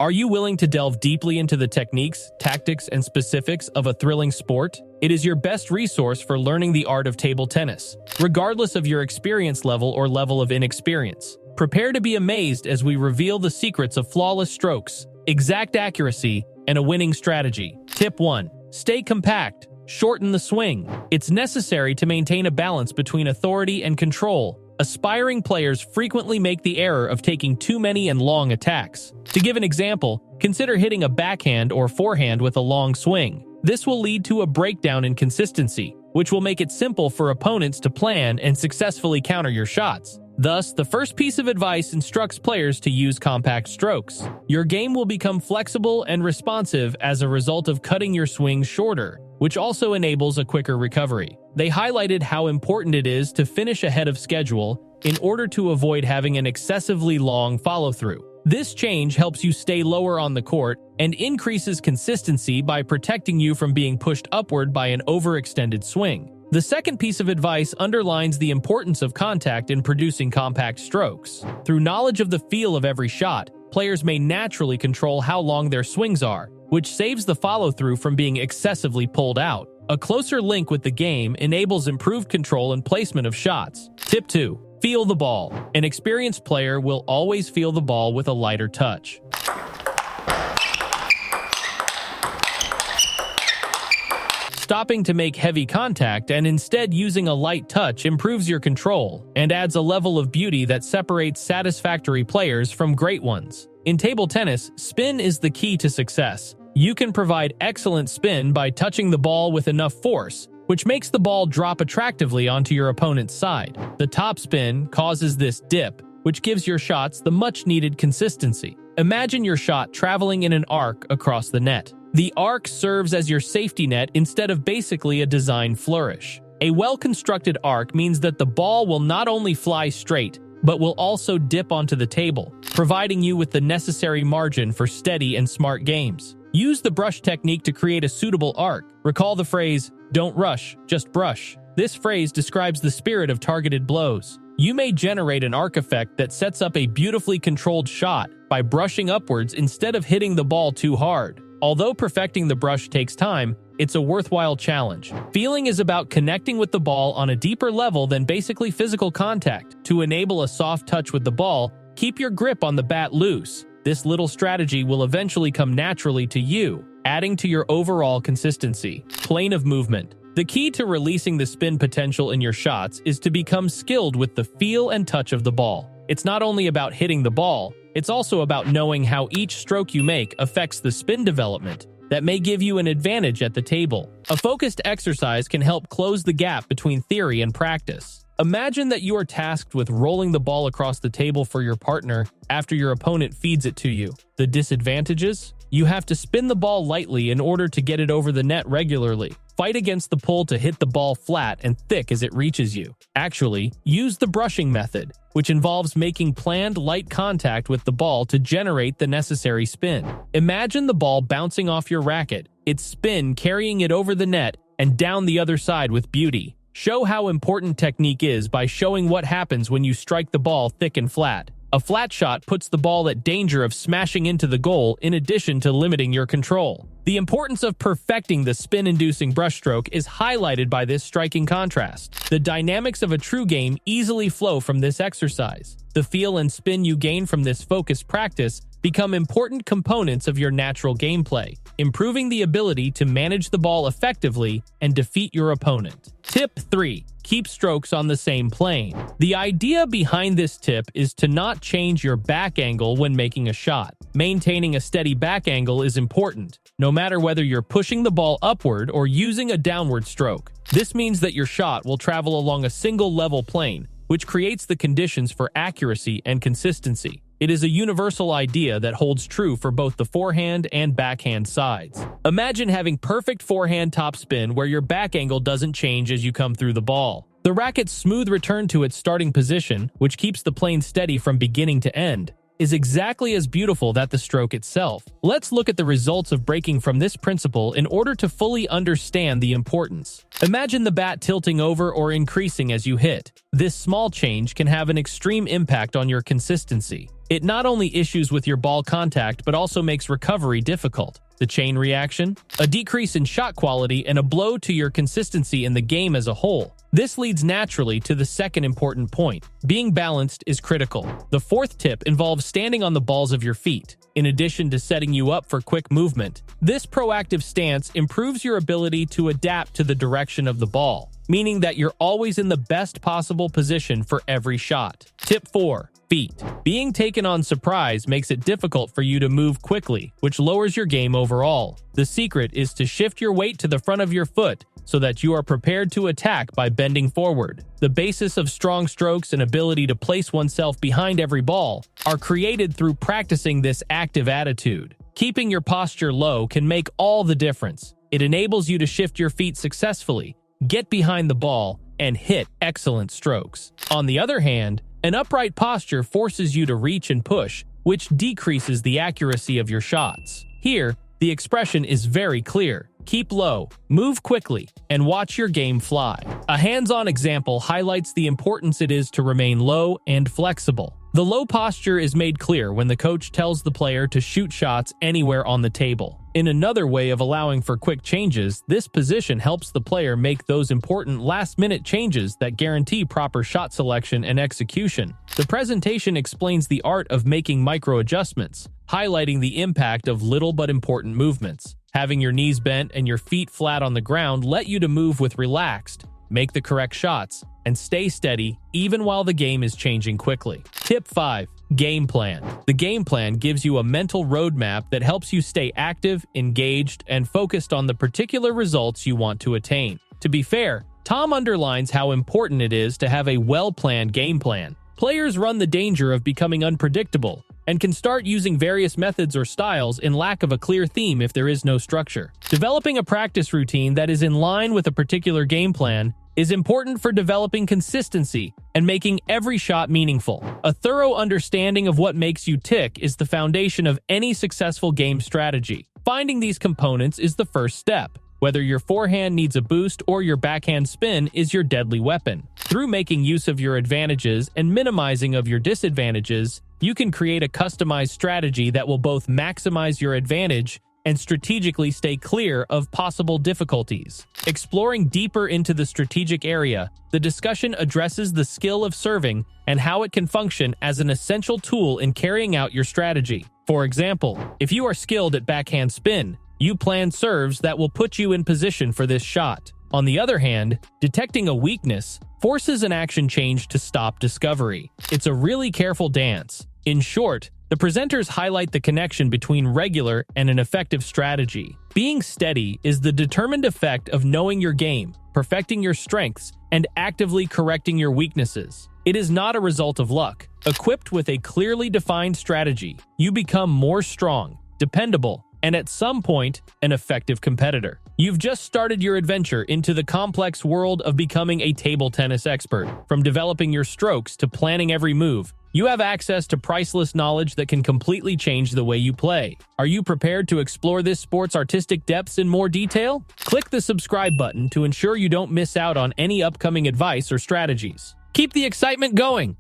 Are you willing to delve deeply into the techniques, tactics, and specifics of a thrilling sport? It is your best resource for learning the art of table tennis, regardless of your experience level or level of inexperience. Prepare to be amazed as we reveal the secrets of flawless strokes, exact accuracy, and a winning strategy. Tip 1. Stay compact. Shorten the swing. It's necessary to maintain a balance between authority and control. Aspiring players frequently make the error of taking too many and long attacks. To give an example, consider hitting a backhand or forehand with a long swing. This will lead to a breakdown in consistency, which will make it simple for opponents to plan and successfully counter your shots. Thus, the first piece of advice instructs players to use compact strokes. Your game will become flexible and responsive as a result of cutting your swing shorter, which also enables a quicker recovery. They highlighted how important it is to finish ahead of schedule in order to avoid having an excessively long follow-through. This change helps you stay lower on the court and increases consistency by protecting you from being pushed upward by an overextended swing. The second piece of advice underlines the importance of contact in producing compact strokes. Through knowledge of the feel of every shot, players may naturally control how long their swings are, which saves the follow-through from being excessively pulled out. A closer link with the game enables improved control and placement of shots. Tip 2. Feel the ball. An experienced player will always feel the ball with a lighter touch. Stopping to make heavy contact and instead using a light touch improves your control and adds a level of beauty that separates satisfactory players from great ones. In table tennis, spin is the key to success. You can provide excellent spin by touching the ball with enough force, which makes the ball drop attractively onto your opponent's side. The top spin causes this dip, which gives your shots the much-needed consistency. Imagine your shot traveling in an arc across the net. The arc serves as your safety net instead of basically a design flourish. A well-constructed arc means that the ball will not only fly straight, but will also dip onto the table, providing you with the necessary margin for steady and smart games. Use the brush technique to create a suitable arc. Recall the phrase, "Don't rush, just brush." This phrase describes the spirit of targeted blows. You may generate an arc effect that sets up a beautifully controlled shot by brushing upwards instead of hitting the ball too hard. Although perfecting the brush takes time, it's a worthwhile challenge. Feeling is about connecting with the ball on a deeper level than basically physical contact. To enable a soft touch with the ball, keep your grip on the bat loose. This little strategy will eventually come naturally to you, adding to your overall consistency. Plane of movement. The key to releasing the spin potential in your shots is to become skilled with the feel and touch of the ball. It's not only about hitting the ball, it's also about knowing how each stroke you make affects the spin development that may give you an advantage at the table. A focused exercise can help close the gap between theory and practice. Imagine that you are tasked with rolling the ball across the table for your partner after your opponent feeds it to you. The disadvantages? You have to spin the ball lightly in order to get it over the net regularly. Fight against the pull to hit the ball flat and thick as it reaches you. Actually, use the brushing method, which involves making planned light contact with the ball to generate the necessary spin. Imagine the ball bouncing off your racket, its spin carrying it over the net and down the other side with beauty. Show how important technique is by showing what happens when you strike the ball thick and flat. A flat shot puts the ball at danger of smashing into the goal in addition to limiting your control. The importance of perfecting the spin-inducing brushstroke is highlighted by this striking contrast. The dynamics of a true game easily flow from this exercise. The feel and spin you gain from this focused practice become important components of your natural gameplay, improving the ability to manage the ball effectively and defeat your opponent. Tip 3. Keep strokes on the same plane. The idea behind this tip is to not change your back angle when making a shot. Maintaining a steady back angle is important, no matter whether you're pushing the ball upward or using a downward stroke. This means that your shot will travel along a single level plane, which creates the conditions for accuracy and consistency. It is a universal idea that holds true for both the forehand and backhand sides. Imagine having perfect forehand topspin where your back angle doesn't change as you come through the ball. The racket's smooth return to its starting position, which keeps the plane steady from beginning to end, is exactly as beautiful as the stroke itself. Let's look at the results of breaking from this principle in order to fully understand the importance. Imagine the bat tilting over or increasing as you hit. This small change can have an extreme impact on your consistency. It not only issues with your ball contact but also makes recovery difficult. The chain reaction? A decrease in shot quality and a blow to your consistency in the game as a whole. This leads naturally to the second important point. Being balanced is critical. The fourth tip involves standing on the balls of your feet. In addition to setting you up for quick movement, this proactive stance improves your ability to adapt to the direction of the ball, meaning that you're always in the best possible position for every shot. Tip 4. Feet. Being taken on surprise makes it difficult for you to move quickly, which lowers your game overall. The secret is to shift your weight to the front of your foot so that you are prepared to attack by bending forward. The basis of strong strokes and ability to place oneself behind every ball are created through practicing this active attitude. Keeping your posture low can make all the difference. It enables you to shift your feet successfully, get behind the ball, and hit excellent strokes. On the other hand, an upright posture forces you to reach and push, which decreases the accuracy of your shots. Here, the expression is very clear. Keep low, move quickly, and watch your game fly. A hands-on example highlights the importance it is to remain low and flexible. The low posture is made clear when the coach tells the player to shoot shots anywhere on the table. In another way of allowing for quick changes, this position helps the player make those important last-minute changes that guarantee proper shot selection and execution. The presentation explains the art of making micro-adjustments, highlighting the impact of little but important movements. Having your knees bent and your feet flat on the ground let you to move with relaxed, make the correct shots, and stay steady even while the game is changing quickly. Tip 5. Game plan. The game plan gives you a mental roadmap that helps you stay active, engaged, and focused on the particular results you want to attain. To be fair, Tom underlines how important it is to have a well-planned game plan. Players run the danger of becoming unpredictable and can start using various methods or styles in lack of a clear theme if there is no structure. Developing a practice routine that is in line with a particular game plan is important for developing consistency and making every shot meaningful. A thorough understanding of what makes you tick is the foundation of any successful game strategy. Finding these components is the first step. Whether your forehand needs a boost or your backhand spin is your deadly weapon. Through making use of your advantages and minimizing of your disadvantages, you can create a customized strategy that will both maximize your advantage and strategically stay clear of possible difficulties. Exploring deeper into the strategic area, the discussion addresses the skill of serving and how it can function as an essential tool in carrying out your strategy. For example, if you are skilled at backhand spin, you plan serves that will put you in position for this shot. On the other hand, detecting a weakness forces an action change to stop discovery. It's a really careful dance. In short, the presenters highlight the connection between regular and an effective strategy. Being steady is the determined effect of knowing your game, perfecting your strengths, and actively correcting your weaknesses. It is not a result of luck. Equipped with a clearly defined strategy, you become more strong, dependable, and at some point, an effective competitor. You've just started your adventure into the complex world of becoming a table tennis expert. From developing your strokes to planning every move, you have access to priceless knowledge that can completely change the way you play. Are you prepared to explore this sport's artistic depths in more detail? Click the subscribe button to ensure you don't miss out on any upcoming advice or strategies. Keep the excitement going!